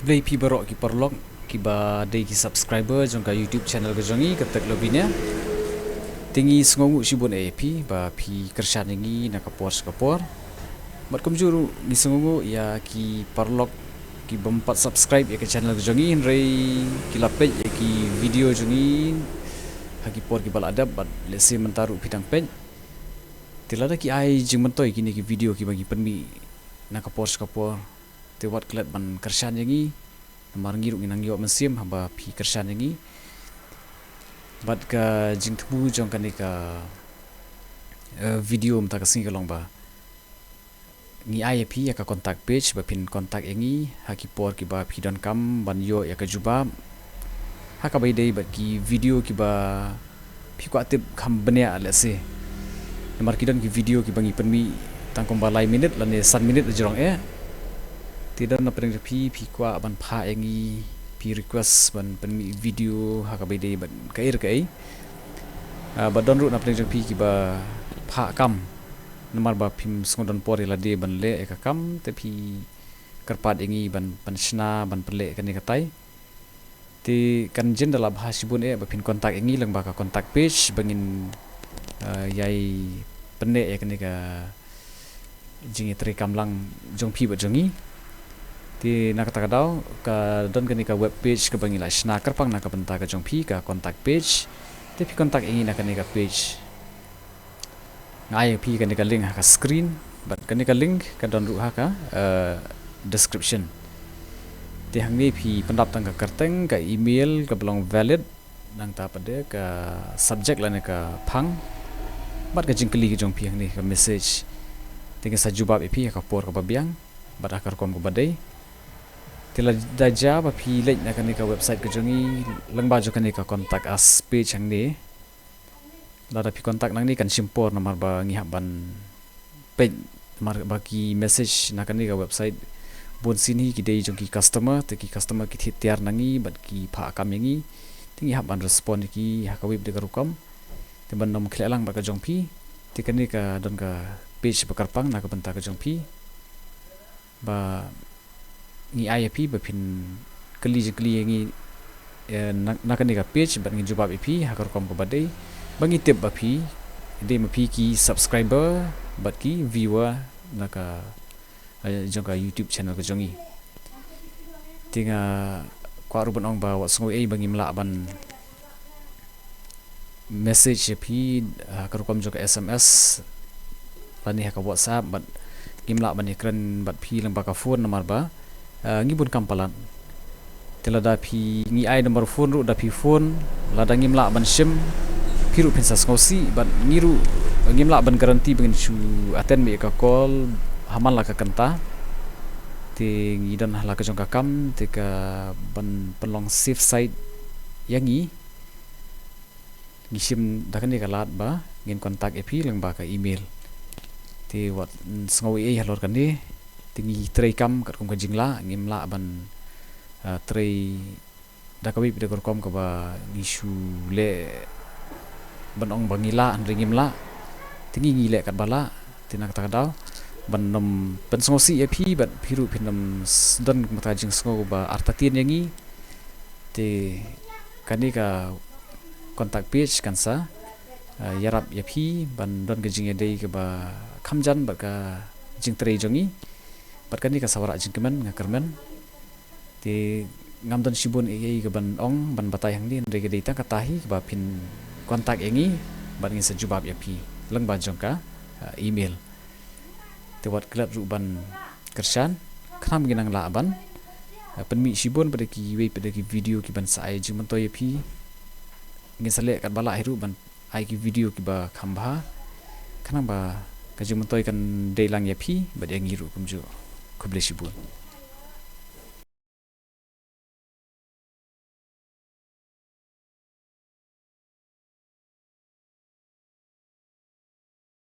Kublai pi barok ki perlok ki ba dei ki subscriber jong ka YouTube channel ke jongi ketek lobinya tinggi sengongu sibun pi ba pi kershan ngi na kapor mat kumjuru ni sengongu ya ki perlok ki bempat subscribe ya ke channel ke jongi rei ki lapej ya ki video jongi haki por ki baladap bat lesi mentaru pitang pej tilada ki ai jing mentoi kini ki video ki bagi penmi na kapor te wat klet ban kershan yangi namar ngiru nginang yo mesim hamba pi kershan yangi bat ka jing tubu jong kan ka video mta ka singalong ba ni ai pi ya ka contact page ba pin contact yangi haki por ki ba pi don kam ban yo ya ka juba haka bai dei bat ki video ki ba pi ko atip kham benya alase namar ki don ki video ki bangi penmi tangkom balai minute lan 1 minute jerong tidak na pering pi kwa ban pha yangi pi request ban penmi video haka bai dei ban kair kai ba don ru na pering pi ki ba pha kam namar ba pim sngondon pori la de ban le ka kam te pi karpat yangi ban panshna ban pele kan ni katai ti kan jen dalam hasibun ba pin kontak yangi lang ba ka kontak page bangin yai penne ya kan ni ka jingi tri kamlang jong pi ba jongi ti nak kata kadau ka don kani ka web page ka bangila shna karpang nak benta ka jong pi ka contact page te pi contact ingi nak kani ka page ngai pi kani ka link ka screen bat kani ka link ka don ru ha ka description ti hangni pi pendap tang ka karteng ka email ka belong valid nang ta pade ka subject la ka phang bat ka jingkli ka jong pi hangni ka message ti ka sajubab pi ka por ka babiang bat akar kom ko badai tila daja ba pi lek na kani ka website ka jongi langba jo kani ka contact us page ang ni lada pi contact nang ni kan simpor namar ba ngi ban page mar ba ki message na kani ka website bon sini ki dei jong ki customer te ki customer ki tiar nangi bat ki pha kam yangi tingi ban respond ki ha ka web de garukam te ban nom khlelang ba ka jong pi te kani ka don ka page ba karpang na ka benta ka jong pi ba ngi IP ba pin kali ngi nakani ka page ba ngi jubab IP hakar kom ko badai bangi tip ba pi de ma pi ki subscriber bat ki viewer naka jonga YouTube channel ko jongi tinga kwa ruban ong ba wat sngoi bangi mla ban message pi hakar kom jonga SMS lani haka WhatsApp bat gimla ban ikran bat pi lang ba ka phone namar ba ngibun kampalan telada pi ngi ai nomor phone ru da pi phone lada ngimla ban sim piru pensas ngosi ban ngiru ngimla ban garanti bengin su attend me ka call hamal la ka kanta te ngidan hala ka jongka kam te ka ban pelong safe side yangi ngisim da kan ka lat ba ngin kontak epi lang ba ka email te wat sngawi halor kan ni tingi tray kam kat kom ka jingla ngimla ban tray da ka wi de kom ka ba ngisu le ban ong bangila an ngimla tingi ngile kat bala tinak ta daw ban nom pen sngosi pi bat phiru pinam don mata jing sngo ba artatin yangi te kani ka contact page kan sa yarap pi ban don ka jing dei ka ba khamjan ba ka jing tray jongi bat kani ka sawara jingkemen ngakermen ti ngamdon sibun ei ke ban ong ban batai hang din rege data katahi ba pin kontak engi ban ngi sejubab ya pi leng ba jongka email te wat klat ru ban kershan kram ginang la ban penmi sibun pada ki we pada ki video ki ban sai jing mento ya pi ngi sale kat bala hiru ban ai ki video ki ba khamba kanang ba kajing mentoy kan deilang ya pi ba dia ngiru kumju kublai sibun